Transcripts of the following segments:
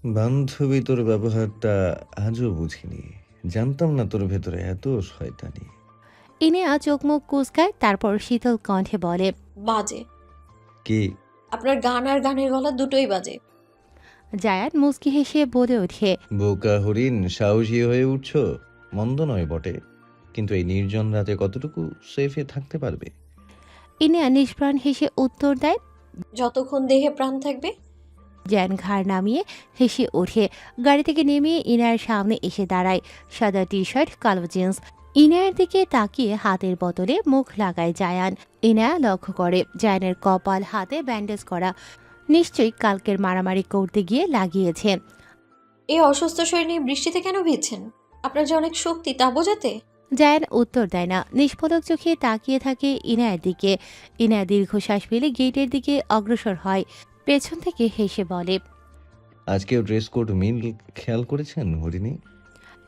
বান্ধবী তোর ব্যবহারটা আজও বুঝিনি। জানতাম না তোর ভেতরে এত শয়তানি। ইনিয়া চোখ মুখ কুঁচকায়, তারপর শীতল কণ্ঠে বলে, বাজে। কি? আপনার গান আর গানের গলা দুটোই বাজে। জায়ান মুচকি হেসে বলে ওঠে, বোকা হরিণ, সাহসী হয়ে উঠছ? মন্দ নয় বটে, কিন্তু এই নির্জন রাতে কতটুকু সেফে থাকতে পারবে? ইনিয়া নিষ্প্রাণ হেসে উত্তর দেয়। যতক্ষণ দেহে প্রাণ থাকবে। জায়ান ঘাড় নামিয়ে হেসে ওঠে। গাড়ি থেকে নেমে ইনায়ের সামনে এসে দাঁড়ায়। সাদা টি শার্ট, কালো জিন্স। ইনায়ের দিকে তাকিয়ে হাতের বোতলে মুখ লাগায় জায়ান। ইনায়া লক্ষ্য করে জায়ানের কপাল হাতে ব্যান্ডেজ করা। নিশ্চয়ই কালকের মারামারি করতে গিয়ে লাগিয়েছে। এই অসুস্থ শরীর নিয়ে বৃষ্টিতে কেন ভিজছেন? আপনার যে অনেক শক্তি তা বোঝাতে। জায়ান উত্তর দেয় না, নিষ্পলক চোখে তাকিয়ে থাকে ইনায়ের দিকে। ইনায়া দীর্ঘশ্বাস ফেলে গেটের দিকে অগ্রসর হয়। পেছন থেকে হেসে বলে, আজকেও ড্রেস কোড মিল খেয়াল করেছেন হরিণী?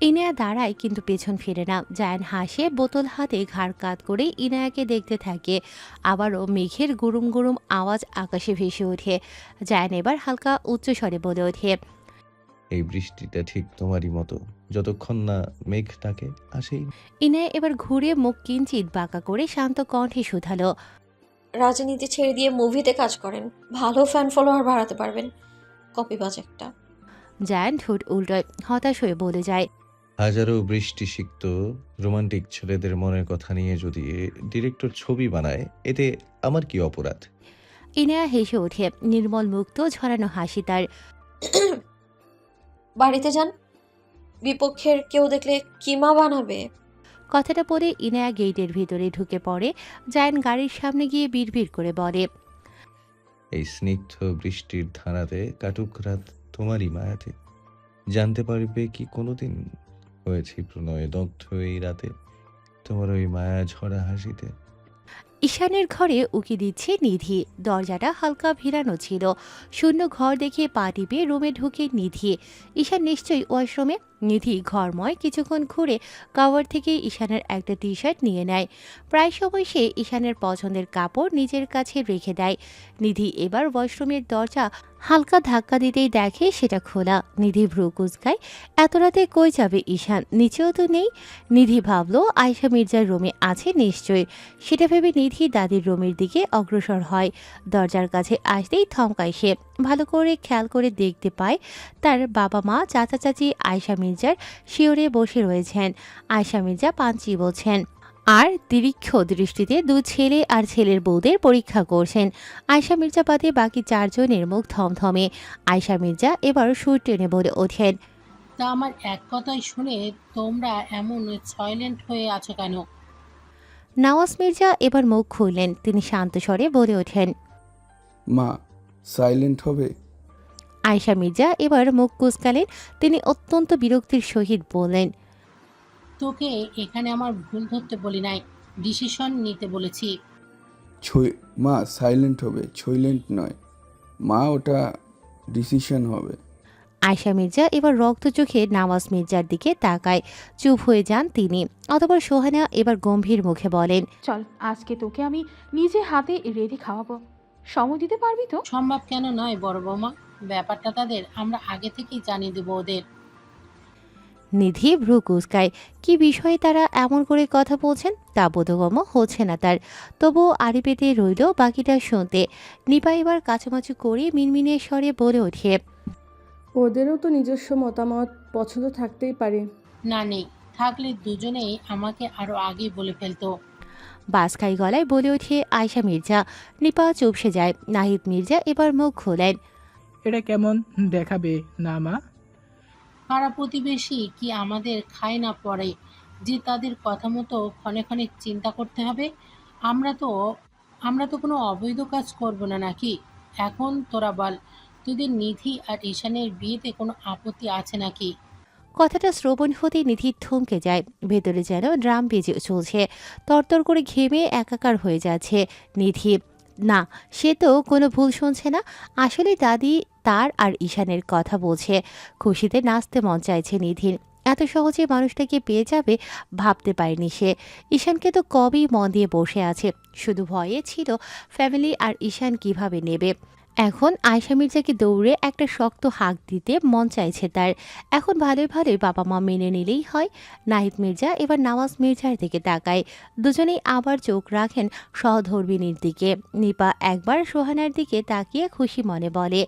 ইনায়া দাঁড়ায় কিন্তু পেছন ফিরে না। জায়ান হাসে, বোতল হাতে ঘাড় কাত করে ইনায়াকে দেখতে থাকে। আবারও মেঘের গুরুম গুরুম আওয়াজ আকাশে ভেসে ওঠে। জায়ান এবার হালকা উচ্চস্বরে বলে ওঠে, এই বৃষ্টিটা ঠিক তোমারই মতো, যতক্ষণ না মেঘটাকে আসেই। ইনায়া এবার ঘুরে মুখ কিঞ্চিত বাঁকা করে শান্ত কণ্ঠে শুধালো, রাজনীতি ছেড়ে দিয়ে মুভিতে কাজ করেন, ভালো ফ্যান ফলোয়ার বাড়াতে পারবেন। কপিবাজ একটা। জায়ান ঠোঁট উল্টোয় হতাশ হয়ে বলে যায়, হাজারো বৃষ্টি সিক্ত রোমান্টিক ছেলেদের মনের কথা নিয়ে যদি ডিরেক্টর ছবি বানায়, এতে আমার কি অপরাধ? ইনায়া হেসে ওঠে, নির্মল মুক্ত ঝরানো হাসি তার। বাড়িতে যান, বিপক্ষের কেউ দেখলে কিমা বানাবে। কথাটা বলে ইনায়া গেটের ভিতরে ঢুকে পড়ে। জায়ান গাড়ির সামনে গিয়ে বিড়বিড় করে বলে, এই স্নিগ্ধ বৃষ্টির ধারাতে কাটুক রাত তোমারই মায়াতে। জানতে পারবে কি কোনোদিন হয়েছি প্রণয়ে দগ্ধ এই রাতে, তোমার ওই মায়া ঝরা হাসিতে। ঈশানের ঘরে উকি দিচ্ছে নিধি। দরজাটা হালকা ভিড়ানো ছিল। শূন্য ঘর দেখে পা টিপে রুমে ঢুকে নিধি। ঈশান নিশ্চয়ই ওয়াশরুমে। নিধি ঘরময় কিছুক্ষণ ঘুরে কাভার থেকে ঈশানের একটা টি শার্ট নিয়ে নেয়। প্রায় সময় সে ঈশানের পছন্দের কাপড় নিজের কাছে রেখে দেয়। নিধি এবার ওয়াশরুমের দরজা হালকা ধাক্কা দিতেই দেখে সেটা খোলা। নিধি ভ্রু কুঁচকায়। এত রাতে কই যাবে ঈশান? নিচেও তো নেই। নিধি ভাবল আয়েশা মির্জার রুমে আছে নিশ্চয়ই। সেটা ভেবে নিধি দাদির রুমের দিকে অগ্রসর হয়। দরজার কাছে আসতেই থমকায় সে। ভালো করে খেয়াল করে দেখতে পায় তার বাবা মা, চাচা চাচি আয়েশা মির্জার শিওরে বসে রয়েছেন। আয়েশা মির্জা পান চিবোচ্ছেন আর দীর্ঘ দৃষ্টিতে দু ছেলে আর ছেলের বউদের পরীক্ষা করছেন। আয়েশা মির্জা বাদে বাকি চারজনের মুখ থমথমে। আয়েশা মির্জা এবার সুর টেনে বলে ওঠেন, তা আমার এক কথাই শুনে তোমরা এমন সাইলেন্ট হয়ে আছো কেন? নওয়াজ মির্জা এবার মুখ খুললেন। তিনি শান্ত স্বরে বলে ওঠেন, মা, সাইলেন্ট হবে? আয়েশা মির্জা এবার মুখ কুঁচকালেন। তিনি অত্যন্ত বিরক্তির সহিত বললেন, তোকে এখানে আমার ভুল ধরতে বলি নাই, ডিসিশন নিতে বলেছি। মা, সাইলেন্ট হবে, ছইলেন্ট নয়। মা, ওটা ডিসিশন হবে। আয়েশা মির্জা এবার রক্ত চোখে নওয়াজ মির্জার দিকে তাকায়। চুপ হয়ে যান তিনি। অতঃপর সোহানা এবার গম্ভীর মুখে বলেন, চল, আজকে তোকে আমি নিজে হাতে রেঁধে খাওয়াবো। সময় দিতে পারবি তো? সম্ভব কেন নয় বড় বৌমা, ব্যাপারটা তাদের আমরা আগে থেকেই জানিয়ে দেবো ওদের। নিধি ভ্রু কুঁচকায়। কি বিষয়ে তারা এমন করে কথা বলছেন তা বোধগম্য হচ্ছে না তার। তবুও আড়ি পেতে রইল বাকিটা শুনতে। নিপা এবার কাছামাছু করে মিনমিনে স্বরে বলে ওঠে, ওদেরও তো নিজস্ব মতামত পছন্দ থাকতেই পারে। না নেই, থাকলে দুজনেই আমাকে আরো আগেই বলে ফেলতো। বাসখাই গলায় বলে ওঠে আয়েশা মির্জা। নিপা চুপসে যায়। নাহিদ মির্জা এবার মুখ খোলেন, এটা কেমন দেখাবে না মা? পাড়া প্রতিবেশী কি আমাদের খায় না পড়ে যে তাদের কথা মতো ক্ষণে ক্ষণে চিন্তা করতে হবে? আমরা তো আমরা তো কোনো অবৈধ কাজ করব না নাকি? এখন তোরা বল, তোদের নিধি আর ঈশানের বিয়েতে কোনো আপত্তি আছে নাকি? কথাটা শ্রবণ হতে নিধি থমকে যায়। ভেতরে যেন ড্রাম বেজে চলছে। তরতর করে ঘেমে একাকার হয়ে যাচ্ছে নিধি। না, সে তো কোনো ভুল শুনছে না। আসলে দাদি তার আর ঈশানের কথা বলছে। খুশিতে নাচতে মন চাইছে নিধির। এত সহজে মানুষটাকে পেয়ে যাবে ভাবতে পারেনি সে। ঈশানকে তো কবেই মন দিয়ে বসে আছে। শুধু ভয়ে ছিল ফ্যামিলি আর ঈশান কিভাবে নেবে। এখন আয়শা মির্জাকে দৌড়ে একটা শক্ত হাঁক দিতে মন চাইছে তার। এখন ভালোই ভালোই বাবা মা মেনে নিলেই হয়। নাহিদ মির্জা এবার নওয়াজ মির্জার দিকে তাকায়। দুজনেই আবার চোখ রাখেন সহধর্মিণীর দিকে। নিপা একবার সোহানার দিকে তাকিয়ে খুশি মনে বলে,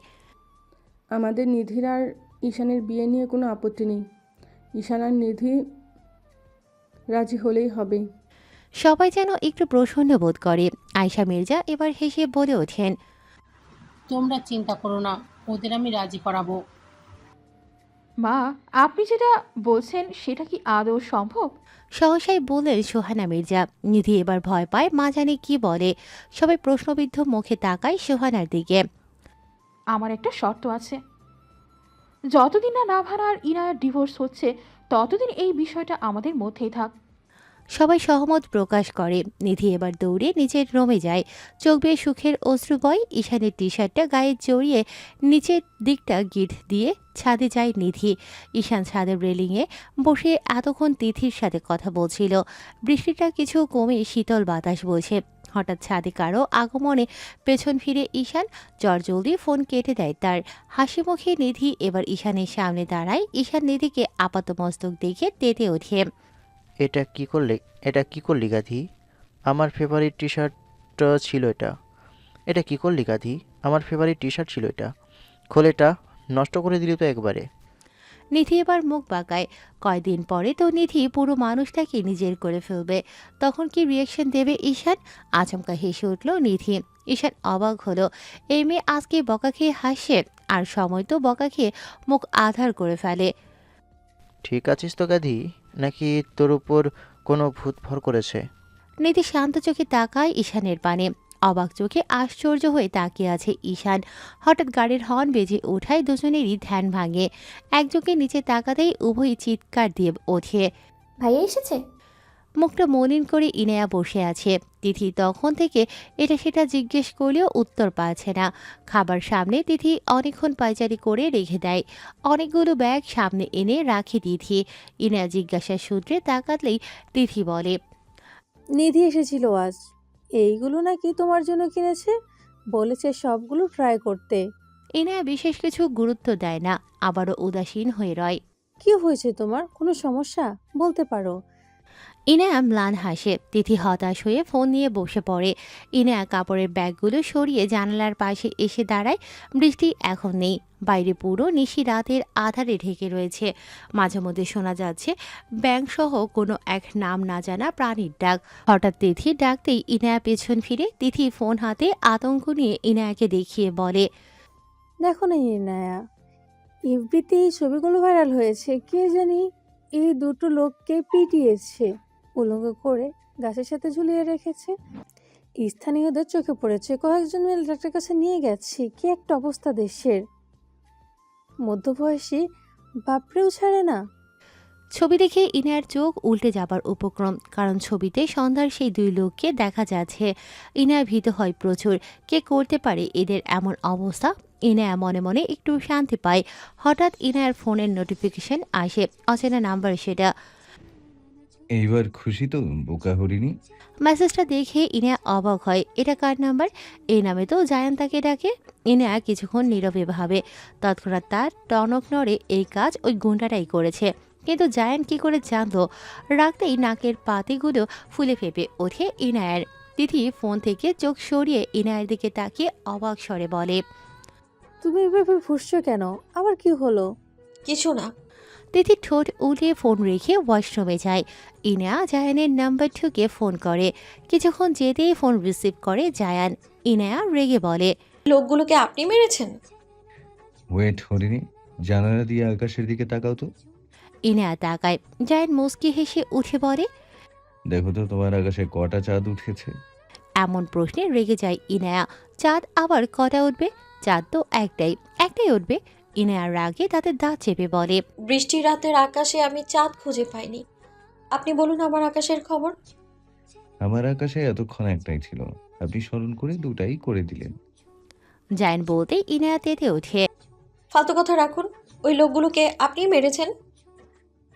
আমাদের নিধির আর ঈশানের বিয়ে নিয়ে কোনো আপত্তি নেই। ঈশান আর নিধি রাজি হলেই হবে। সবাই যেন একটু প্রসন্ন বোধ করে। আয়শা মির্জা এবার হেসে বলে ওঠেন, তোমরা চিন্তা করো না, ওদের আমি রাজি করাবো। মা, আপনি যেটা বলছেন সেটা কি আদৌ সম্ভব? সহসাই বললেন সোহানা মির্জা। নিধি এবার ভয় পায়, মা জানে কি বলে। সবাই প্রশ্নবিদ্ধ মুখে তাকায় সোহানার দিকে। আমার একটা শর্ত আছে। যতদিন না নাভানা আর ইনায়ার ডিভোর্স হচ্ছে ততদিন এই বিষয়টা আমাদের মধ্যেই থাক। সবাই সহমত প্রকাশ করে। নিধি এবার দৌড়ে নিজের রুমে যায়। চোখ বেয়ে সুখের অশ্রু বয়। ঈশানের টি শার্টটা গায়ে জড়িয়ে নিচের দিকটা গিট দিয়ে ছাদে যায় নিধি। ঈশান ছাদের রেলিংয়ে বসে এতক্ষণ তিথির সাথে কথা বলছিল। বৃষ্টিটা কিছু কমে শীতল বাতাস বইছে। হঠাৎ ছাদে কারো আগমনে পেছন ফিরে ঈশান চটজলদি ফোন কেটে দেয় তার। হাসি মুখে নিধি এবার ঈশানের সামনে দাঁড়ায়। ঈশান নিধিকে আপাতমস্তক দেখে তেতে ওঠে। এটা কি করলি গাধি? আমার ফেভারিট টি শার্ট ছিল এটা। এটা কি করলি গাধি? আমার ফেভারিট টি শার্ট ছিল এটা। খোলেটা নষ্ট করে দিলি তো একবারে। নিধি এবার মুখ বাঁকায়। কয়দিন পরে তো নিধি পুরো মানুষটাকে নিজের করে ফেলবে। তখন কি রিয়েকশন দেবে ঈশান? আচমকা হেসে উঠল নিধি। ঈশান অবাক হলো। এই মেয়ে আজকে বকা খেয়ে হাসে, আর সময় তো বকা খেয়ে মুখ আধার করে ফেলে। ঠিক আছিস তো গাধি, নাকি তোর উপর কোনো ভূত ভর করেছে? নিধি শান্ত চোখে তাকায় ঈশানের পানে। অবাক চোখে আশ্চর্য হয়ে তাকিয়ে আছে ঈশান। হঠাৎ গাড়ির হর্ন বেজে ওঠায় দুজনেরই ধ্যান ভাঙে। একজনকে নিচে তাকাতেই উভয়ই চিৎকার দিয়ে ওঠে। ভাইয়া এসেছে? মুখটা মলিন করে ইনায়া বসে আছে। তিথি তখন থেকে এটা সেটা জিজ্ঞেস করলেও উত্তর পাচ্ছে না। খাবার সামনে তিথি অনেকক্ষণ পায়চারি করে রেখে দেয়। অনেকগুলো ব্যাগ সামনে এনে রাখে তিথি। ইনায়া জিজ্ঞাসার সূত্রে তাকালেই তিথি বলে, নিধি এসেছিল আজ। এইগুলো নাকি তোমার জন্য কিনেছে, বলেছে সবগুলো ট্রাই করতে। ইনায়া বিশেষ কিছু গুরুত্ব দেয় না, আবারও উদাসীন হয়ে রয়। কি হয়েছে তোমার? কোনো সমস্যা? বলতে পারো। ইনায়া ম্লান হাসে। তিথি হতাশ হয়ে ফোন নিয়ে বসে পড়ে। ইনায়া কাপড়ের ব্যাগগুলো সরিয়ে জানালার পাশে এসে দাঁড়ায়। বৃষ্টি এখন নেই। বাইরে পুরো নিশি রাতের আধারে ঢেকে রয়েছে। মাঝে মধ্যে শোনা যাচ্ছে ব্যাংসহ কোনো এক নাম না জানা প্রাণীর ডাক। হঠাৎ তিথি ডাকতেই ইনায়া পেছন ফিরে। তিথি ফোন হাতে আতঙ্ক নিয়ে ইনায়াকে দেখিয়ে বলে, দেখো না ইনায়া, এফবিতে এই ছবিগুলো ভাইরাল হয়েছে। কে জানি এই দুটো লোককে পিটিয়েছে, উলঙ্গ করে গাছের সাথে ঝুলিয়ে রেখেছে। স্থানীয়দের চোখে পড়েছে, কয়েকজন মিলে ডাক্তার কাছে নিয়ে গেছে। কি একটা অবস্থা দেশের। মধ্যবয়সী বাপরেও ছাড়ে না। ছবি দেখে ইনায়ার চোখ উল্টে যাবার উপক্রম। কারণ ছবিতে সন্ধ্যার সেই দুই লোককে দেখা যাচ্ছে। ইনায়া ভীত হয় প্রচুর। কে করতে পারে এদের এমন অবস্থা? ইনায়া মনে মনে একটু শান্তি পায়। হঠাৎ ইনায়ার ফোনের নোটিফিকেশন আসে। অচেনা নাম্বার সেটা। এইবার খুশি তো বোকা হরিণী? মেসেজটা দেখে ইনায়া অবাক হয়। এটা কার নাম্বার? এই নামে তো জায়ান তাকে ডাকে। ইনায়া কিছুক্ষণ নীরবে ভাবে। তৎক্ষণাৎ তার টনক নড়ে। এই কাজ ওই গুন্ডাটাই করেছে। কিন্তু জায়ান কি করে জানতো? রাখতেই নাকের পাতিগুলো ফুলে ফেপে ওঠে ইনায়ার। তিথি ফোন থেকে চোখ সরিয়ে ইনায়ের দিকে তাকিয়ে অবাক স্বরে বলে, তুমি এভাবে ফুসছো কেন? আবার কি হলো? কিছু না। তিথি ঠোঁট উঠিয়ে ফোন রেখে ওয়াশরুমে যায়। ইনায়া জায়ানের নাম্বার ঠুকে ফোন করে। কিছুক্ষণ যেতেই ফোন রিসিভ করে জায়ান। ইনায়া রেগে বলে, লোকগুলোকে আপনি মেরেছেন? ওয়েট হরিণী, জানালা দিয়ে আকাশের দিকে তাকাও তো। ইনায়া তাকায়। জায়ান মুচকি হেসে উঠে বলে, দেখো তো তোমার আকাশে কটা চাঁদ উঠেছে। এমন প্রশ্নে রেগে যায় ইনায়া। চাঁদ আবার কটা উঠবে? চাঁদ তো একটাই উঠবে। ইনায়ার রাগে তাতে দাঁত চেপে বলে, বৃষ্টি রাতের আকাশে আমি চাঁদ খুঁজে পাইনি। আপনি বলুন আমার আকাশের খবর। আমার আকাশে এতক্ষণ একটাই ছিল, আপনি স্মরণ করে দুটাই করে দিলেন। জায়ান বলতেই ইনায়া তেতে ওঠে। ফালতু কথা রাখুন। ওই লোকগুলোকে আপনি মেরেছেন?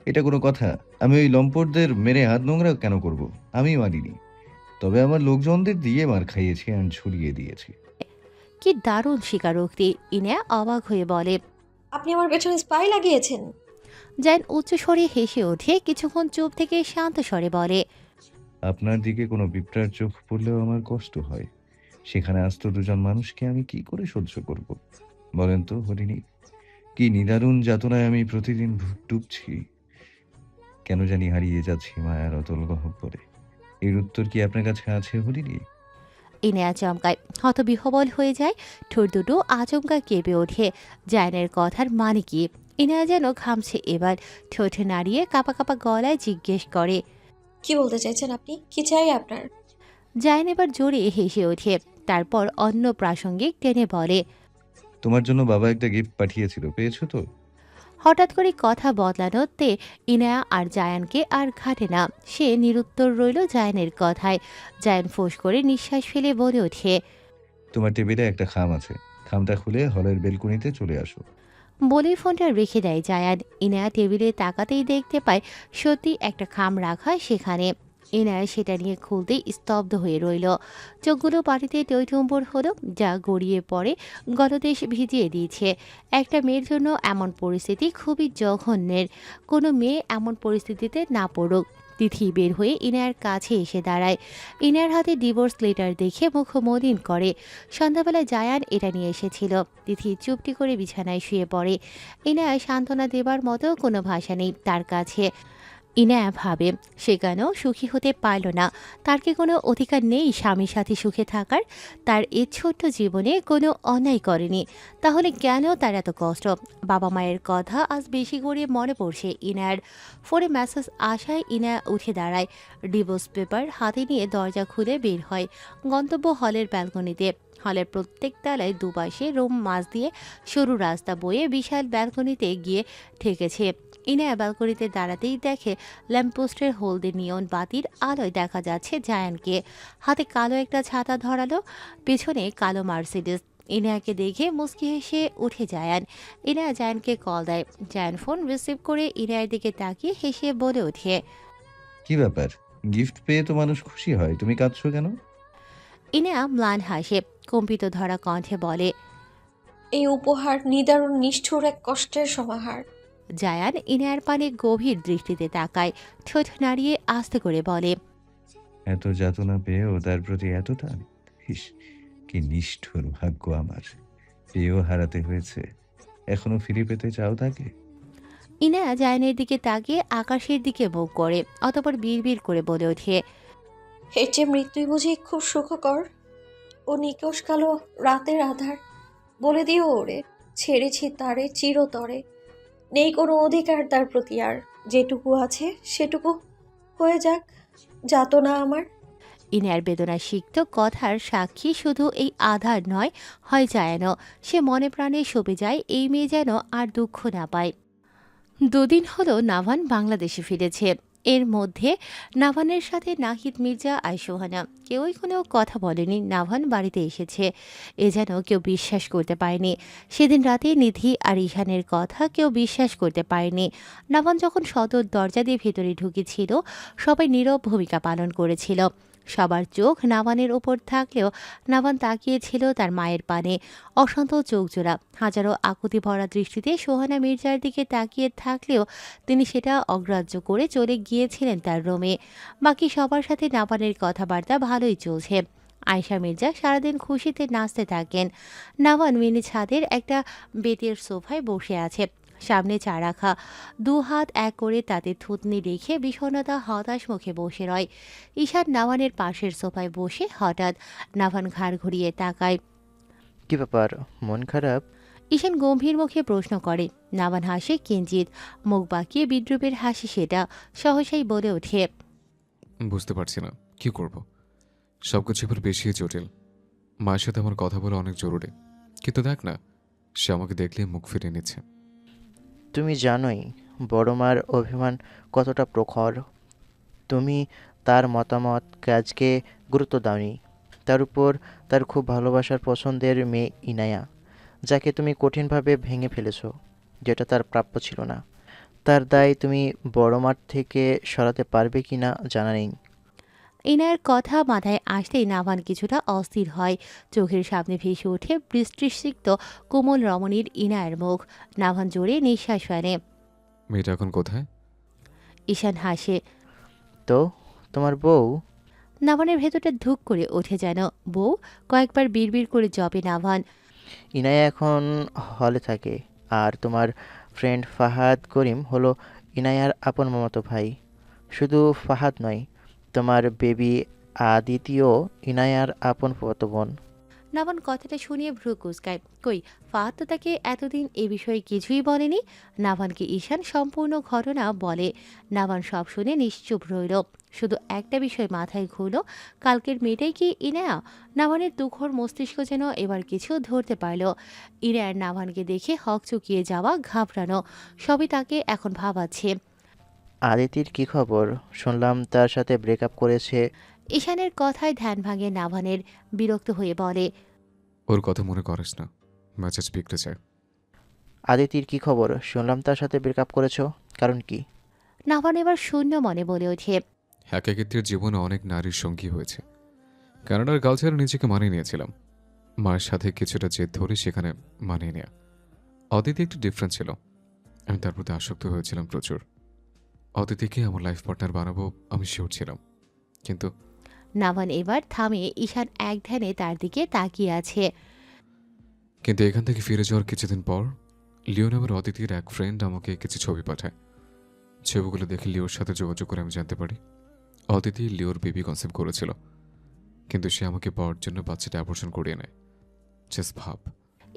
এটা কোনো কথা? আমি ওই লম্পটদের মেরে হাত নোংরা কেন করব? আমি মারিনি, তবে আমার লোকজনদের দিয়ে মার খাইয়েছি আর ছড়িয়ে দিয়েছি। কি দারুণ স্বীকারোক্তি! ইনায়া অবাক হয়ে বলে। আপনি আমার পেছনে স্পাই লাগিয়েছেন? জায়ান উচ্চস্বরে হেসে ওঠে, কিছুক্ষণ চুপ থেকে শান্ত স্বরে বলে। আপনার দিকে কোনো পিঁপড়ার চোখ পড়লেও আমার কষ্ট হয়। সেখানে আস্ত দুজন মানুষকে আমি কি করে সহ্য করব? বলেন তো হরিণী, কি নিদারুণ যাতনায় আমি প্রতিদিন ডুবছি। কেন জানি হারিয়ে যাচ্ছি মায়ার অতল গহ্বরে। এর উত্তর কি আপনার কাছে আছে হরিণী? ইনায়া চমকায়, হতবিহ্বল হয়ে যায়, ঠোঁট দুটো আচমকা কেঁপে ওঠে। জায়ানের কথার মানে কি? ইনায়া যেন ঘামছে এবার, ঠোঁট নাড়িয়ে কাঁপা কাঁপা গলায় জিজ্ঞেস করে। কি বলতে চাইছেন আপনি? কি চাই আপনার? জায়ান এবার জোরে হেসে ওঠে, তারপর অন্য প্রাসঙ্গিক টেনে বলে। তোমার জন্য বাবা একটা গিফট পাঠিয়েছিল, পেয়েছো তো? হঠাৎ করে কথা বদলানোতে ইনায়া আর জায়ানকে আর ঘাটে না। সে নিরুত্তর রইল জায়ানের কথায়। জায়ান ফোঁস করে নিঃশ্বাস ফেলে বলে ওঠে। তোমার টেবিলে একটা খাম আছে, খামটা খুলে হলের বেলকুনিতে চলে আসো। বলেই ফোনটা রেখে দেয় জায়ান। ইনায়া টেবিলে তাকাতেই দেখতে পায় সত্যি একটা খাম রাখা সেখানে। ইনায়া সেটা নিয়ে খুলতেই স্তব্ধ হয়ে রইল। চোখগুলো পানিতে টইটুম্বর হলো, যা গড়িয়ে পড়ে গলদেশ ভিজিয়ে দিয়েছে। একটা মেয়ের জন্য এমন পরিস্থিতি খুবই জঘন্যের। কোনো মেয়ে এমন পরিস্থিতিতে না পড়ুক। তিথি বের হয়ে ইনায়ার কাছে এসে দাঁড়ায়। ইনায়ার হাতে ডিভোর্স লেটার দেখে মুখ মলিন করে। সন্ধ্যাবেলায় জায়ান এটা নিয়ে এসেছিল। তিথি চুপটি করে বিছানায় শুয়ে পড়ে। ইনায়া সান্ত্বনা দেবার মতো কোনো ভাষা নেই তার কাছে। ইনায়া ভাবে, সে কেন সুখী হতে পারল না? তার কি কোনো অধিকার নেই স্বামীর সাথে সুখে থাকার? তার এই ছোট্ট জীবনে কোনো অন্যায় করেনি, তাহলে কেন তার এত কষ্ট? বাবা মায়ের কথা আজ বেশি করে মনে পড়ছে ইনায়ার। ফোনে মেসেজ আসায় ইনায়া উঠে দাঁড়ায়। ডিভোর্স পেপার হাতে নিয়ে দরজা খুলে বের হয়। গন্তব্য হলের ব্যালকনিতে। হলের প্রত্যেক তলায় দুপাশে রুম মাঝ দিয়ে সরু রাস্তা বয়ে বিশাল ব্যালকনিতে গিয়ে ঠেকেছে। ইনায়া ব্যালকনিতে দাঁড়াতেই দেখে ল্যাম্পপোস্টের হলদে নিয়ন বাতির আলোয় দেখা যাচ্ছে জায়ানকে। হাতে কালো একটা ছাতা ধরালো, পেছনে কালো মার্সিডিস। ইনায়াকে দেখে মুচকি হেসে উঠে জায়ান। ইনায়া জায়ানকে কল দেয়। জায়ান ফোন রিসিভ করে ইনায়ার দিকে তাকিয়ে হেসে বলে ওঠে। কি ব্যাপার? গিফট পেয়ে তো মানুষ খুশি হয়, তুমি কাঁদছো কেন? ইনায়া ম্লান হাসে, কম্পিত ধরা কণ্ঠে বলে। এই উপহার নিদারুণ নিষ্ঠুর এক কষ্টের সমাহার। জায়ান ইনায়ার পানে গভীর দৃষ্টিতে তাকায়, ঠোঁট নাড়িয়ে আস্তে করে বলে। এত যাতনা পেয়েও তার প্রতি এত টান? ইস, কি নিষ্ঠুর ভাগ্য আমার। পেয়েও হারাতে হয়েছে, এখনো ফিরে পেতে চাও তাকে? ইনায়া জায়ানের দিকে তাকিয়ে আকাশের দিকে মুখ করে, অতঃপর বিড়বিড় করে বলে ওঠে। এর চেয়ে মৃত্যুই বুঝি খুব সুখকর? ও নিকশ কালো রাতের আধার। বলে দিও ওরে, ছেড়েছি তারে চিরতরে। নেই কোনো অধিকার তার প্রতি আর। যেটুকু আছে সেটুকু হয়ে যাক যাতনা আমার। ইনায়ার বেদনা সিক্ত কথার সাক্ষী শুধু এই আধার নয়, হয় জায়ানও। সে মনে প্রাণে সপে যায় এই মেয়ে যেন আর দুঃখ না পায়। দুদিন হলো নাভান বাংলাদেশে ফিরেছে। এর মধ্যে নাভানের সাথে নাহিদ, মির্জা আর সোহানা কেউই কোনো কথা বলেনি নাভান বাড়িতে এসেছে। এ যেন কেউ বিশ্বাস করতে পারেনি। সেদিন রাতে নিধি আর ইশানের কথা কেউ বিশ্বাস করতে পারেনি। নাভান যখন সদর দরজা দিয়ে ভেতরে ঢুকেছিল, সবাই নীরব ভূমিকা পালন করেছিল। সবার চোখ নাভানের ওপর থাকলেও নাভান তাকিয়েছিল তার মায়ের পানে, অশান্ত চোখ জোড়া। হাজারো আকুতি ভরা দৃষ্টিতে সোহানা মির্জার দিকে তাকিয়ে থাকলেও তিনি সেটা অগ্রাহ্য করে চলে গিয়েছিলেন তার রুমে। বাকি সবার সাথে নাভানের কথাবার্তা ভালোই চলছে। আয়শা মির্জা সারাদিন খুশিতে নাচতে থাকেন। নাভান মিনি ছাদের একটা বেতের সোফায় বসে আছে, সামনে চা রাখা, দু হাত এক করে তাতে থুতনি রেখে বিষণ্ণতা হতাশ মুখে বসে রয়। ঈশান নাভানের পাশের সোফায় বসে হঠাৎ নাভান ঘাড় ঘুরিয়ে তাকায়। কি ব্যাপার, মন খারাপ? ঈশান গম্ভীর মুখে প্রশ্ন করে। নাভান হাসে কিঞ্চিত, মুখ বাঁকিয়ে বিদ্রুপের হাসি সেটা। সহসাই বলে ওঠে। বুঝতে পারছি না কি করব। সবকিছু এবার বেশি জটিল। মায়ের সাথে আমার কথা বলা অনেক জরুরি, কিন্তু দেখ না, সে আমাকে দেখলে মুখ ফিরিয়ে নিচ্ছে। তুমি জানোই বড় মার অভিমান কতটা প্রখর। তুমি তার মতামত কাজকে গুরুত্ব দাওনি। তার উপর তার খুব ভালোবাসার পছন্দের মেয়ে ইনায়া, যাকে তুমি কঠিনভাবে ভেঙে ফেলেছো, যেটা তার প্রাপ্য ছিল না। তার দায় তুমি বড় মাঠ থেকে সরাতে পারবে কি না জানা নেই। ইনায়ের কথা মাথায় আসতেই নাভান কিছুটা অস্থির হয়। চোখের সামনে ভেসে ওঠে বৃষ্টিসিক্ত কোমল রমণীর ইনায়ের মুখ। নাভান জোরে নিঃশ্বাস ফেলে। মেয়েটা এখন কোথায়? ঈশান হাসে। তো তোমার বউ? নাভানের ভেতরটা ধুক করে ওঠে যেন। বউ? কয়েকবার বিড়বিড় করে জপে নাভান। ইনায়া এখন হলে থাকে, আর তোমার ফ্রেন্ড ফাহাদ করিম হলো ইনায়ার আপন মামাতো ভাই। শুধু ফাহাদ নয়, তোমার বেবি আদিতিও ইনায়ার আপন ফুফাতো বোন। নাভান কথাটা শুনিয়ে ভ্রু কুঁচকায়। কই, ফাহাদ তো তাকে এতদিন এ বিষয়ে কিছুই বলেনি। নাভানকে ঈশান সম্পূর্ণ ঘটনা বলে। নাভান সব শুনে নিশ্চুপ রইল। শুধু একটা বিষয় মাথায় ঘুরল, কালকের মেয়েটাই কি ইনায়া? নাভানের দুঃখর মস্তিষ্ক যেন এবার কিছু ধরতে পারল। ইনায়ার নাভানকে দেখে হকচকিয়ে যাওয়া, ঘাবড়ানো, সবই তাকে এখন ভাবাচ্ছে। আদিতির কি খবর? শুনলাম তার সাথে ব্রেকআপ করেছে। ঈশানের কথায় ধ্যান ভাঙে নাভানের। বিরক্ত হয়ে বলে, ওর কথা মনে করিস না, মেসেজ বিগড়ে যায়। আদিতির কি খবর? শুনলাম তার সাথে ব্রেকআপ করেছো, কারণ কি? নাভান এবার শূন্য মনে বলে ওঠে। একাকিত্বের জীবনে অনেক নারীর সঙ্গী হয়েছে। কানাডার কালচারে নিজেকে মানিয়ে নিয়েছিলাম। মায়ের সাথে কিছুটা জেদ ধরে সেখানে মানিয়ে নেয়া। অদিতি একটু ডিফারেন্ট ছিল। আমি তার প্রতি আসক্ত হয়েছিলাম প্রচুর। অদিতিকে আমার লাইফ পার্টনার বানাবো আমি শিওর ছিলাম, কিন্তু নাভান এবার থামে। ঈশান এক ধ্যানে তার দিকে তাকিয়ে আছে। এখান থেকে ফিরে যাওয়ার কিছুদিন পর লিও নামের অদিতির এক ফ্রেন্ড আমাকে কিছু ছবি পাঠায়। ছবিগুলো দেখে লিওর সাথে যোগাযোগ করে আমি জানতে পারি অদিতি লিওর বেবি কনসেপ্ট করেছিল, কিন্তু সে আমাকে পাওয়ার জন্য বাচ্চাটা অ্যাবর্শন করিয়ে নেয়। জাস্ট ভাব।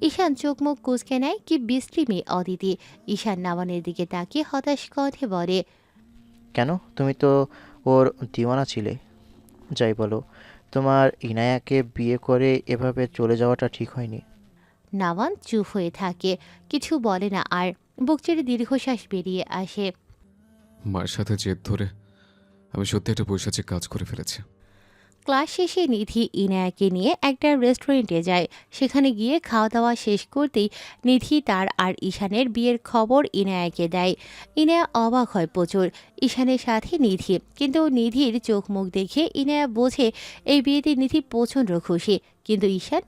ঈশান চোখ মুখ কুঁচকে নেয়। কি বিশ্রী মেয়ে অদিতি। ঈশান নাভানের দিকে তাকিয়ে হতাশ কণ্ঠে বলে, কেন? তুমি তো ওর দিওয়ানা ছিলে। যাই বলো, তোমার ইনায়াকে বিয়ে করে এভাবে চলে যাওয়াটা ঠিক হয়নি। নাভান চুপ হয়ে থাকে, কিছু বলে না আর। বুক চেড়ে দীর্ঘশ্বাস বেরিয়ে আসে। মায়ের সাথে জেদ ধরে আমি সত্যি একটা পৈশাচিক কাজ করে ফেলেছি। ক্লাস শেষে নিধি ইনায়াকে নিয়ে একটা রেস্টুরেন্টে যায়। সেখানে গিয়ে খাওয়া দাওয়া শেষ করতেই নিধি তার আর ঈশানের বিয়ের খবর ইনায়াকে দেয়। ইনায়া অবাক হয় প্রচুর। ঈশানের সাথে নিধি, কিন্তু নিধির চোখ মুখ দেখে ইনায়া বোঝে এই বিয়েতে নিধি প্রচণ্ড খুশি। কিন্তু ঈশান?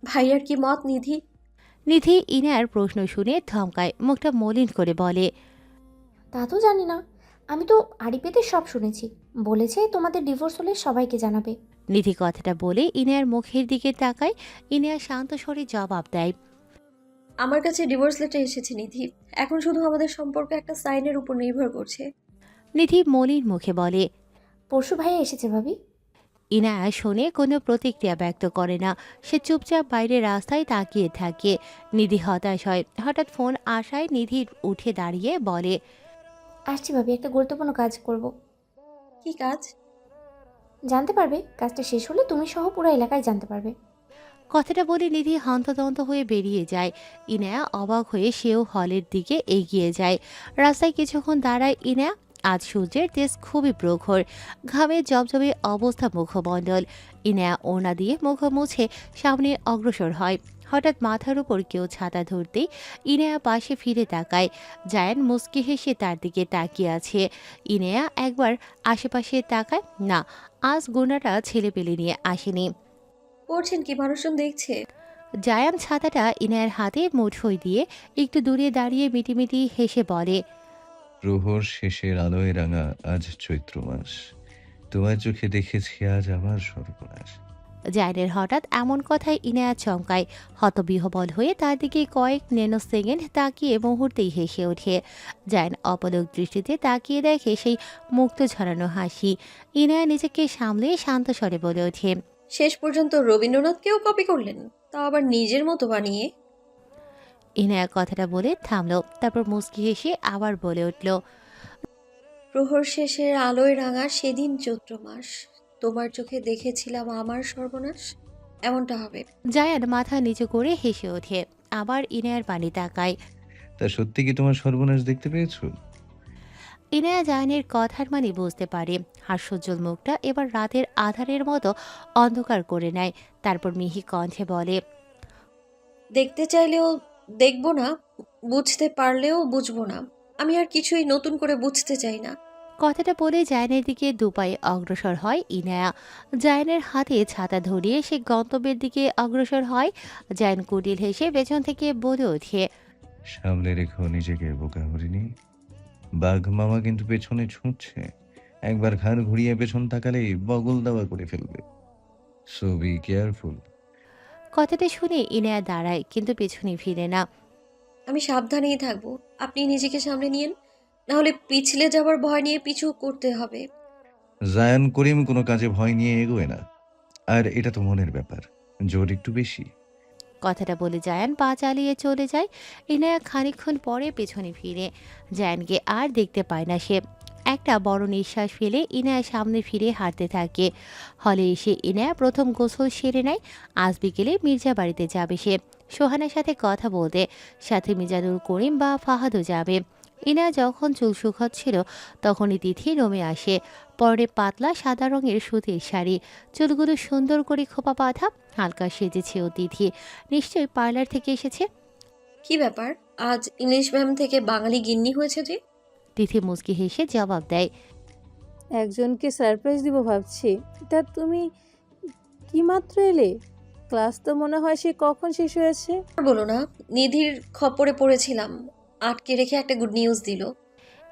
ভাইয়ার কি মত নিধি? নিধি ইনায়ার প্রশ্ন শুনে ধমকায়, মুখটা মলিন করে বলে, তা তো জানি না, আমি তো আড়িপেতে সব শুনেছি। বলেছে তোমাদের ডিভোর্স হলে সবাইকে জানাবে। নিধি কথাটা বলে ইনায়ার মুখের দিকে তাকায়। ইনায়া শান্ত স্বরে জবাব দেয়, আমার কাছে ডিভোর্স লেটার এসেছে নিধি। এখন শুধু আমাদের সম্পর্ক একটা সাইনের উপর নির্ভর করছে। নিধি মলিন মুখে বলে। পরশু ভাইয়া এসেছে ভাবি। ইনায়া শুনে কোনো প্রতিক্রিয়া ব্যক্ত করে না। সে চুপচাপ বাইরে রাস্তায় তাকিয়ে থাকে। নিধি হতাশ হয়। হঠাৎ ফোন আসায় নিধি উঠে দাঁড়িয়ে বলে, আসছি ভাবি, একটা গুরুত্বপূর্ণ কাজ করব। কি কাজ? জানতে পারবে, কাজটা শেষ হলে তুমি সহ পুরো এলাকায় জানতে পারবে। কথাটা বলে নিধি হন্তদন্ত হয়ে বেরিয়ে যায়। ইনায়া অবাক হয়ে সেও হলের দিকে এগিয়ে যায়। রাস্তায় কিছুক্ষণ দাঁড়ায় ইনায়া। আজ সূর্যের তেজ খুবই প্রখর। ঘামে জবজবে অবস্থা মুখমণ্ডল। ইনায়া ওড়না দিয়ে মুখ মুছে সামনে অগ্রসর হয়। হঠাৎ মাথার উপর কেউ ছাতা ধরতেই ইনায়া পাশে ফিরে তাকায়। জায়ান মুচকি হেসে তার দিকে তাকিয়ে আছে। ইনায়া একবার আশেপাশে তাকায়। না, আজ গুনাটা ছেলেপেলে নিয়ে আসেনি। করছেন কি? মানুষজন দেখছে। জায়ান ছাতাটা ইনায়ের হাতে মুঠোয় দিয়ে একটু দূরে দাঁড়িয়ে মিটিমিটি হেসে বলে, প্রহর শেষের আলোয় রাঙা আজ চৈত্র মাস, তোমার চোখে দেখেছি আজ আমার সর্বনাশ। জায়ানের হঠাৎ এমন কথায় ইনায়া চমকায়। হতবিহবল হয়ে তার দিকে কয়েক নেনো সেকেন্ড তাকিয়ে মুহূর্তেই হেসে ওঠে। জায়ান অপলক দৃষ্টিতে তাকিয়ে দেখে সেই মুক্ত ঝরানো হাসি। ইনায়া নিজেকে সামলে শান্ত স্বরে বলে ওঠে, শেষ পর্যন্ত রবীন্দ্রনাথকেও কপি করলেন, তাও আবার নিজের মতো বানিয়ে। ইনায়া কথাটা বলে থামলো, তারপর মুচকি হেসে আবার বলে উঠল, প্রহর শেষের আলোয় রাঙা সেদিন চৈত্র মাস, তোমার চোখে দেখেছিলাম আমার সর্বনাশ। এমনটা হবে। জায়ান মাথা নিচু করে হেসে ওঠে। আবার ইনায়ার পানি তাকায়। তা সত্যি কি তোমার সর্বনাশ দেখতে পেয়েছো? ইনায়া জায়ানের কথার মানে বুঝতে পারে। হাস্যোজ্জ্বল মুখটা এবার রাতের আধারের মতো অন্ধকার করে নেয়। তারপর মিহি কণ্ঠে বলে, দেখতে চাইলেও দেখবো না, বুঝতে পারলেও বুঝবো না। আমি আর কিছুই নতুন করে বুঝতে চাই না। কথাটা বলে জায়নের দিকে দুপায়ে অগ্রসর হয় ইনায়া। জায়নের হাতে ছাতা ধরিয়ে সে গন্তব্যের দিকে অগ্রসর হয়। জায়ন কুটিল হেসে পেছন থেকে বলে ওঠে, সামলে রেখো নিজেকে বোকা হরিণী। বাঘ মামা কিন্তু পেছনে ছুটছে, একবার ঘাড় ঘুরিয়ে পেছন তাকালেই বগল দাওয়া করে ফেলবে। So be careful. কথাটা শুনে ইনায়া দাঁড়ায় কিন্তু পেছনে ফিরে না। আমি সাবধানেই থাকবো, আপনি নিজেকে সামলে নিয়েন, নাহলে পিছলে যাবার ভয় নিয়ে পিছু করতে হবে। জায়ান করিম কোনো কাজে ভয় নিয়ে এগোয় না, আর এটা তো মনের ব্যাপার, জোর একটু বেশি। কথাটা বলে জায়ান পা চালিয়ে চলে যায়। ইনায়া খানিকক্ষণ পরে পেছনে ফিরে জায়ানকে আর দেখতে পায় না সে। একটা বড় নিঃশ্বাস ফেলে ইনায়া সামনে ফিরে হাঁটতে থাকে। হলে এসে ইনায়া প্রথম গোসল সেরে নেয়। আজ বিকেলে মির্জা বাড়িতে যাবে সে, সোহানার সাথে কথা বলতে, সাথে মিজানুল করিম বা ফাহাদও যাবে। ইনায়া যখন চুল শুকাচ্ছিল তখনই তিথি রুমে আসে। পরে পাতলা সাদা রঙের সুতির শাড়ি, চুলগুলো সুন্দর করে খোপা বাঁধা, হালকা সেজেছে ও তিথি। নিশ্চয়ই পার্লার থেকে এসেছে। কি ব্যাপার, আজ ইংলিশ ম্যাম থেকে বাঙালি গিন্নি হয়েছে যে? তিথি মুচকি হেসে জবাব দেয়, একজনকে সারপ্রাইজ দিব ভাবছি। তা তুমি কি মাত্র এলে? ক্লাস তো মনে হয় সে কখন শেষ হয়েছে। আর বলো না, নিধির খপ্পরে পড়েছিলাম, আটকে রেখে একটা গুড নিউজ দিল।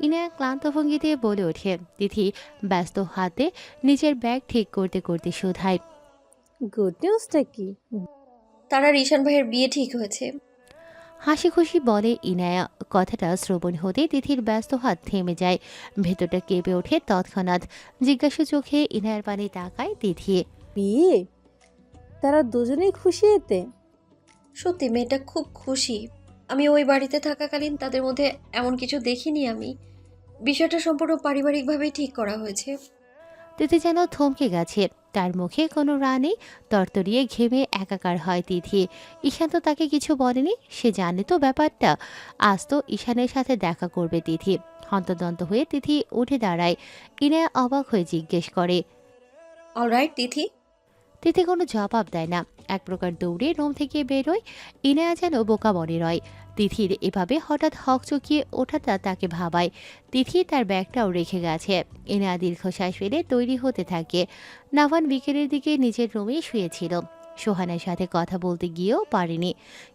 ইনায়া ক্লান্ত ভঙ্গিতে বলে ওঠে। তিথি ব্যস্ত হাতে নিজের ব্যাগ ঠিক করতে করতে শোধায়, গুড নিউজটা কি? তারা রিশান ভাইয়ের বিয়ে ঠিক হয়েছে। হাসি খুশি বলে ইনায়া। কথাটা শ্রবণ হতে তিথির ব্যস্ত হাত থেমে যায়, ভেতরটা কেঁপে ওঠে তৎক্ষণাৎ। জিজ্ঞাসু চোখে ইনায়ার পানে তাকায় তিথি। বিয়ে? তারা দুজনেই খুশি এতে? সত্যি মেয়েটা খুব খুশি। আমি ওই বাড়িতে থাকাকালীন তাদের মধ্যে এমন কিছু দেখিনি আমি। বিষয়টা সম্পূর্ণ পারিবারিকভাবেই ঠিক করা হয়েছে। তিথি যেন থমকে গেছে, তার মুখে কোনো রা নেই। তরতরিয়ে ঘেমে একাকার হয় তিথি। ঈশান তো তাকে কিছু বলেনি, সে জানে তো ব্যাপারটা। আজ তো ঈশানের সাথে দেখা করবে তিথি। হন্তদন্ত হয়ে তিথি উঠে দাঁড়ায়। ইনায়া অবাক হয়ে জিজ্ঞেস করে, অলরাইট তিথি। তিথি কোনো জবাব দেয় না, এক প্রকার দৌড়ে রুম থেকে বেরোয়। ইনায়া যেন বোকা মনে রয়। তিথির এভাবে হঠাৎ হকচকিয়ে ওঠাটা তাকে ভাবায়। তিথি তার ব্যাগটাও রেখে গেছে। ইনায়া দীর্ঘশ্বাস ফেলে তৈরি হতে থাকে। নাভান বিকেলের দিকে নিজের রুমে শুয়েছিল। সোহানার সাথে কথা বলতে গিয়েও পারেনি।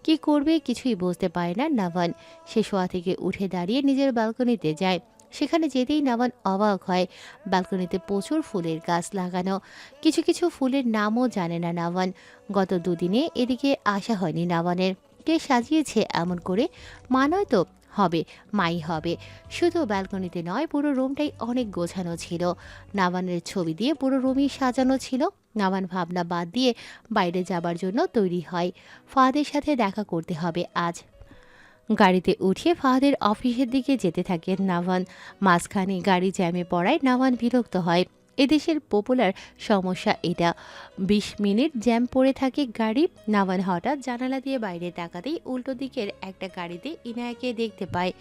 কি করবে কিছুই বুঝতে পারে না নাভান। সে শোয়া থেকে উঠে দাঁড়িয়ে নিজের ব্যালকনিতে যায়। সেখানে যেতেই নাভান অবাক হয়। ব্যালকনিতে প্রচুর ফুলের গাছ লাগানো। কিছু কিছু ফুলের নামও জানে না নাভান। গত দুদিনে এদিকে আসা হয়নি নাভানের। কে সাজিয়েছে এমন করে? মা নয় তো, হবে মাই হবে। শুধু ব্যালকনিতে নয়, পুরো রুমটাই অনেক গোছানো ছিল। নাভানের ছবি দিয়ে পুরো রুমই সাজানো ছিল। নাভান ভাবনা বাদ দিয়ে বাইরে যাবার জন্য তৈরি হয়। ফাহাদের সাথে দেখা করতে হবে আজ। গাড়িতে উঠে ফাহাদের অফিসের দিকে যেতে থাকে নাভান। মাঝখানে গাড়ি জ্যামে পড়ায় নাভান বিরক্ত হয়। এদেশের পপুলার সমস্যা এটা। ২০ মিনিট জ্যাম পড়ে থাকে গাড়ি। নাভান হঠাৎ জানালা দিয়ে বাইরে তাকাতেই উল্টো দিকের একটা গাড়িতে ইনায়াকে দেখতে পায়,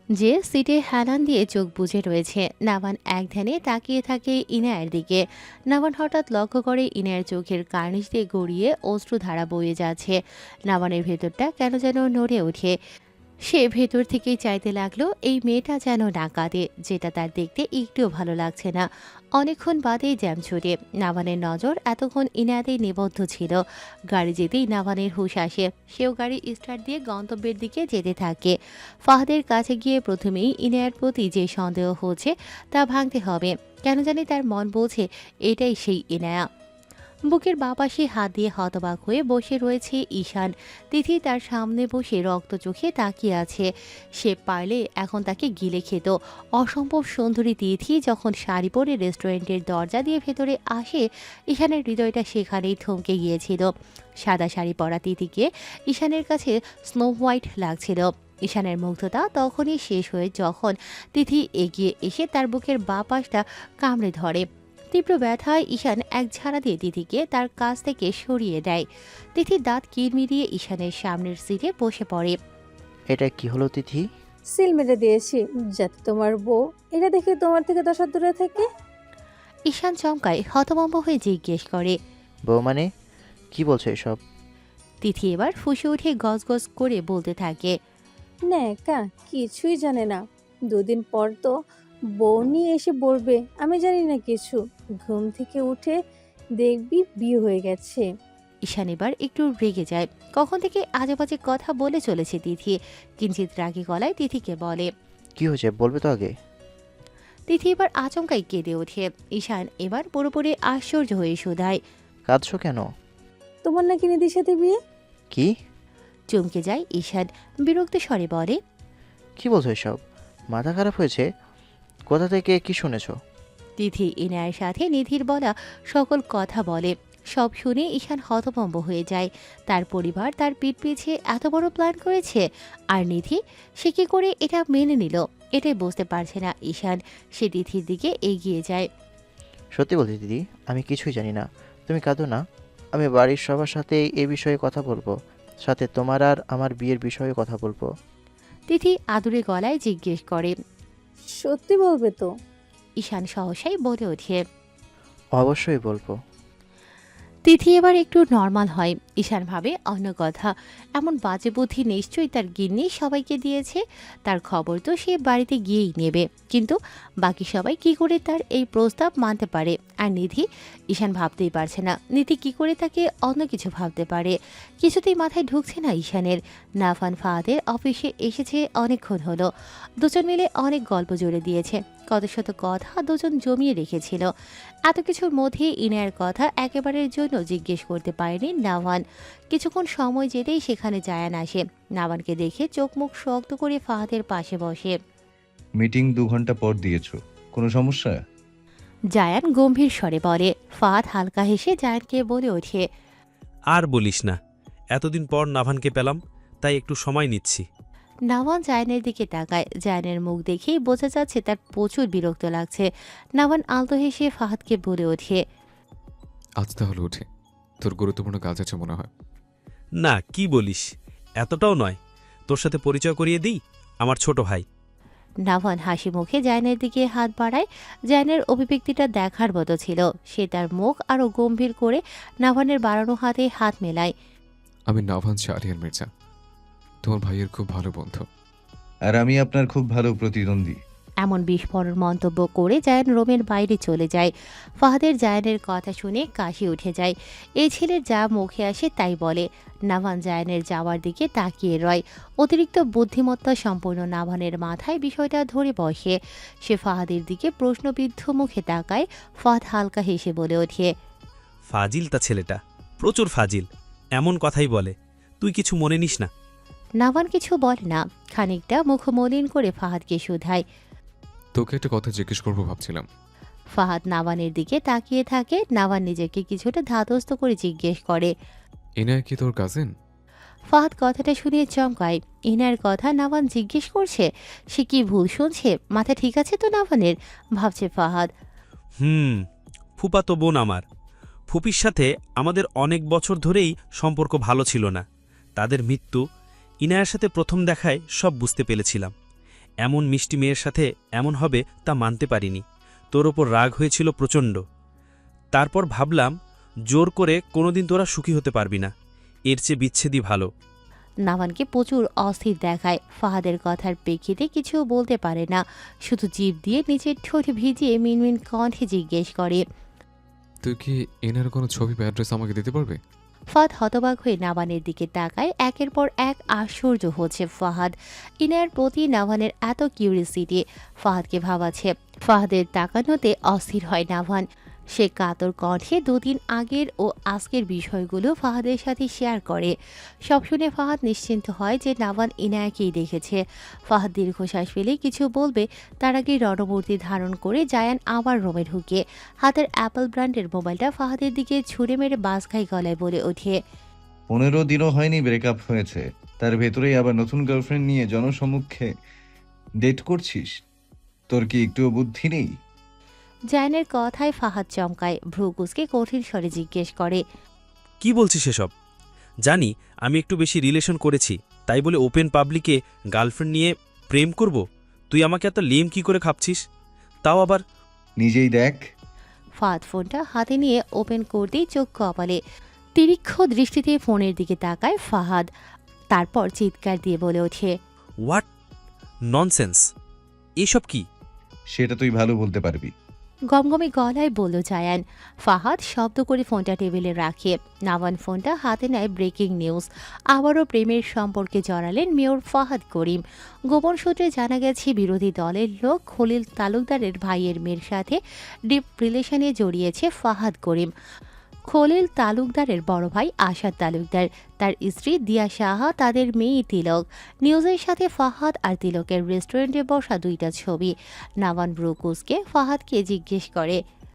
যে সিটে হেলান দিয়ে চোখ বুজে রয়েছে। নাভান এক ধ্যানে তাকিয়ে থাকে ইনায়ের দিকে। নাভান হঠাৎ লক্ষ্য করে ইনায়ের চোখের কার্নিশ দিয়ে গড়িয়ে অশ্রুধারা বয়ে যাচ্ছে। নাভানের ভেতরটা কেন যেন নড়ে ওঠে। সে ভেতর থেকেই চাইতে লাগলো এই মেয়েটা যেন না কাঁদে, যেটা তার দেখতে একটুও ভালো লাগছে না। অনেকক্ষণ বাদেই জ্যাম ছুটে। নাভানের নজর এতক্ষণ ইনায়াতেই নিবদ্ধ ছিল। গাড়ি যেতেই নাভানের হুঁশ আসে। সেও গাড়ি স্টার্ট দিয়ে গন্তব্যের দিকে যেতে থাকে। ফাহাদের কাছে গিয়ে প্রথমেই ইনায়ার প্রতি যে সন্দেহ হচ্ছে তা ভাঙতে হবে। কেন জানি তার মন বলছে এটাই সেই ইনায়া। বুকের বাঁ পাশে হাত দিয়ে হতবাক হয়ে বসে রয়েছে ঈশান। তিথি তার সামনে বসে রক্ত চোখে তাকিয়ে আছে। সে পারলে এখন তাকে গিলে খেত। অসম্ভব সুন্দরী তিথি যখন শাড়ি পরে রেস্টুরেন্টের দরজা দিয়ে ভেতরে আসে, ঈশানের হৃদয়টা সেখানেই থমকে গিয়েছিল। সাদা শাড়ি পরা তিথিকে ঈশানের কাছে স্নো হোয়াইট লাগছিল। ঈশানের মুগ্ধতা তখনই শেষ হয়ে যখন তিথি এগিয়ে এসে তার বুকের বাঁ পাশটা কামড়ে ধরে। তীব্র ব্যথায় ঈশান এক ঝাড়া দিয়ে তিথিকে তার কাছ থেকে সরিয়ে দেয়। তিথির দাঁত কিরমিরিয়ে ঈশানের সামনের সিটে বসে পড়ে। এটা কি হলো তিথি? সিল মেরে দিয়েছি যাতে তোমার বউ এটা দেখে তোমার থেকে 10 হাত দূরে থাকে। ঈশান চমকায় হতভম্ব হয়ে জিজ্ঞেস করে, বউ মানে? কি বলছো এসব? তিথি এবার ফুঁসে উঠে গজগজ করে বলতে থাকে, না কিছুই জানে না। 2 দিন পর তো বউ নিয়ে এসে বলবে আমি জানি না কিছু। ঘুম থেকে উঠে দেখবি বিয়ে হয়ে গেছে। ঈশান এবার একটু রেগে যায়। কখন থেকে আজে বাজে কথা বলে চলেছে তিথি। কিঞ্চিত রাগী গলায় তিথিকে বলে। কি হয়েছে বলবে তো আগে। তিথি এবার আচমকাই কেঁদে ওঠে। ঈশান এবার পুরোপুরি আশ্চর্য হয়ে শোধায়। কাঁদছো কেন? তোমার নাকি নিধির সাথে বিয়ে? কি? চমকে যায় ঈশান, বিরক্ত স্বরে বলে। কি বলছো এসব? মাথা খারাপ হয়েছে? কোথা থেকে কি শুনেছো? তিথি ইনায়ের সাথে নিধির বলা সকল কথা বলে। সব শুনে ঈশান হতভম্ব হয়ে যায়। তার পরিবার তার পিঠ পিছে এত বড় প্ল্যান করেছে, আর নিধি সে কি করে এটা মেনে নিল এটাই বুঝতে পারছে না ঈশান। সে তিথির দিকে এগিয়ে যায়। সত্যি বলছি দিদি, আমি কিছুই জানি না। তুমি কাঁদো না। আমি বাড়ির সবার সাথে এই বিষয়ে কথা বলবো, সাথে তোমার আর আমার বিয়ের বিষয়ে কথা বলবো। তিথি আদুরে গলায় জিজ্ঞেস করে। সত্যি বলবে তো? ঈশান সহসাই বলে ওঠে। অবশ্যই বলবো। তিথি এবার একটু নর্মাল হয়। ঈশান ভাবে অন্য কথা। এমন বাজে বুদ্ধি নিশ্চয়ই তার গিন্নি সবাইকে দিয়েছে। তার খবর তো সে বাড়িতে গিয়েই নেবে, কিন্তু বাকি সবাই কি করে তার এই প্রস্তাব মানতে পারে? আর নিধি? ঈশান ভাবতেই পারছে না নিধি কি করে তাকে অন্য কিছু ভাবতে পারে। কিছুতেই মাথায় ঢুকছে না ঈশানের। নাফান ফাহাদের অফিসে এসেছে অনেকক্ষণ হলো। দুজন মিলে অনেক গল্প জুড়ে দিয়েছে। কত শত কথা দুজন জমিয়ে রেখেছিল। এত কিছুর মধ্যে ইনায়ের কথা একেবারের জন্য জিজ্ঞেস করতে পারেনি নাভান। কিছুক্ষণ সময় যেতেই সেখানে জায়ান আসে। নাভানকে দেখে চোখ মুখ শক্ত করে ফাহাদের পাশে বসে। মিটিং 2 ঘন্টা পর দিয়েছো, কোনো সমস্যা? জায়ান গম্ভীর স্বরে বলে। ফাহাদ হালকা হেসে জায়ানকে বলে ওঠে। আর বলিস না, এতদিন পর নাভানকে পেলাম, তাই একটু সময় নিচ্ছি। নাভান জায়ানের দিকে তাকায়। জায়ানের মুখ দেখেই বোঝা যাচ্ছে তার প্রচুর বিরক্ত লাগছে। নাভান আলতো হেসে ফাহাদকে বলে ওঠে। আজ তাহলে উঠি, তোর গুরুত্বপূর্ণ কাজ আছে মনে হয়। না, কি বলিস, এতটাও নয়। তোর সাথে পরিচয় করিয়ে দিই, আমার ছোট ভাই। নাভান হাসি মুখে জায়ানের দিকে হাত বাড়ায়। জায়ানের অভিব্যক্তিটা দেখার মতো ছিল। সে তার মুখ আরো গম্ভীর করে নাভানের বাড়ানো হাতে হাত মেলায়। আমি নাভান শাহরিয়ার মির্জা, তোমার ভাইয়ের খুব ভালো বন্ধু। আর আমি আপনার খুব ভালো প্রতিদ্বন্দ্বী। এমন বিস্ফোরণ মন্তব্য করে জায়ান রোমের বাইরে চলে যায়। ফাহাদের জায়ানের কথা শুনে কাশি উঠে যায়। এই ছেলের যা মুখে আসে তাই বলে। নাভান জায়ানের যাওয়ার দিকে তাকিয়ে রয়। অতিরিক্ত বুদ্ধিমত্তা সম্পন্ন নাভানের মাথায় বিষয়টা ধরে বসে। সে ফাহাদের দিকে প্রশ্নবিদ্ধ মুখে তাকায়। ফাহাদ হালকা হেসে বলে ওঠে। ফাজিল তা ছেলেটা, প্রচুর ফাজিল। এমন কথাই বলে, তুই কিছু মনে নিস না। নাভান কিছু বলে না। খানিকটা মুখ মলিন করে ফাহাদকে শুধায়। তোকে একটা কথা জিজ্ঞেস করবো ভাবছিলাম। ফাহাদ নাভানের দিকে তাকিয়ে থাকে। নাভান নিজেকে কিছুটা ধাতস্থ করে জিজ্ঞেস করে। ইনায়া কি তোর কাজিন? ফাহাদ কথাটা শুনে চমকায়। ইনার কথা নাভান জিজ্ঞেস করছে? সে কি ভুল শুনছে? মাথা ঠিক আছে তো নাভানের? ভাবছে ফাহাদ। ফুপাতো বোন আমার। ফুপির সাথে আমাদের অনেক বছর ধরেই সম্পর্ক ভালো ছিল না। তাদের মৃত্যু, ইনায়ার সাথে প্রথম দেখায় সব বুঝতে পেরেছিলাম। এমন মিষ্টি মেয়ের সাথে এমন হবে তা মানতে পারিনি। তোর ওপর রাগ হয়েছিল প্রচণ্ড। তারপর ভাবলাম জোর করে কোনোদিন তোরা সুখী হতে পারবি না, এর চেয়ে বিচ্ছেদই ভালো। নাভানকে প্রচুর অস্থির দেখায়। ফাহাদের কথার প্রেক্ষিতে কিছু বলতে পারে না। শুধু জিভ দিয়ে নিচের ঠোঁট ভিজিয়ে মিনমিন কণ্ঠে জিজ্ঞেস করে। তুই কি এনার কোনো ছবি বা অ্যাড্রেস আমাকে দিতে পারবে? ফাহাদ হতবাক হয়ে নাভানের দিকে তাকায়। একের পর এক আশ্চর্য হচ্ছে ফাহাদ। ইনায়ের প্রতি নাভানের এত কিউরিয়াসিটি ফাহাদকে ভাবাচ্ছে। ফাহাদের তাকানোতে অস্থির হয় নাভান। সে কাতর কণ্ঠে 2 দিন আগের ও আজকের বিষয়গুলো ফাহাদের সাথে শেয়ার করে। সব শুনে ফাহাদ নিশ্চিন্ত হয় যে নাভান ইনায়াকেই দেখেছে। ফাহাদ দীর্ঘশ্বাস ফেলে কিছু বলবে, তার আগে রণমূর্তি ধারণ করে জায়ান আবার রুমে ঢুকে হাতের অ্যাপল ব্র্যান্ডের মোবাইলটা ফাহাদের দিকে ছুঁড়ে মেরে বাজঘাই গলায় বলে ওঠে। 15 দিনও হয়নি ব্রেকআপ হয়েছে, তার ভেতরেই আবার নতুন গার্লফ্রেন্ড নিয়ে জনসম্মুখে ডেট করছিস? তোর কি একটুও বুদ্ধি নেই? জায়ানের কথায় ফাহাদ চমকায়। ভ্রুকুসকে কঠিন স্বরে জিজ্ঞেস করে। কি বলছিস এসব? জানি আমি একটু বেশি রিলেশন করেছি, তাই বলে ওপেন পাবলিকে গার্লফ্রেন্ড নিয়ে প্রেম করব? তুই আমাকে এত লেম কি করে খাপছিস? তাও আবার নিজেই দেখ। ফাহাদ ফোনটা হাতে নিয়ে ওপেন করতেই চোখ কপালে। তীক্ষ্ণ দৃষ্টিতে ফোনের দিকে তাকায় ফাহাদ। তারপর চিৎকার দিয়ে বলে ওঠে। হোয়াট ননসেন্স, এসব কি? সেটা তুই ভালো বলতে পারবি। গমগমে গলায় বলল জায়ান। ফাহাদ শব্দ করে ফোনটা টেবিলে রাখে। নাওয়ান ফোনটা হাতে নেয়। ব্রেকিং নিউজ, আবারও প্রেমের সম্পর্কে জড়ালেন মেয়র ফাহাদ করিম। গোপন সূত্রে জানা গেছে বিরোধী দলের লোক খলিল তালুকদারের ভাইয়ের মেয়ের সাথে ডিপ রিলেশনে জড়িয়েছে ফাহাদ করিম। খলিল তালুকদারের বড় ভাই আসাদ তালুকদার, তার স্ত্রী দিয়া সাহা, তাদের মেয়ে তিলক। নিউজের সাথে ফাহাদ আর তিলকের রেস্টুরেন্টে বসা 2টা ছবি। নাওয়ান ব্রুকুসকে ফাহাদকে জিজ্ঞেস করে,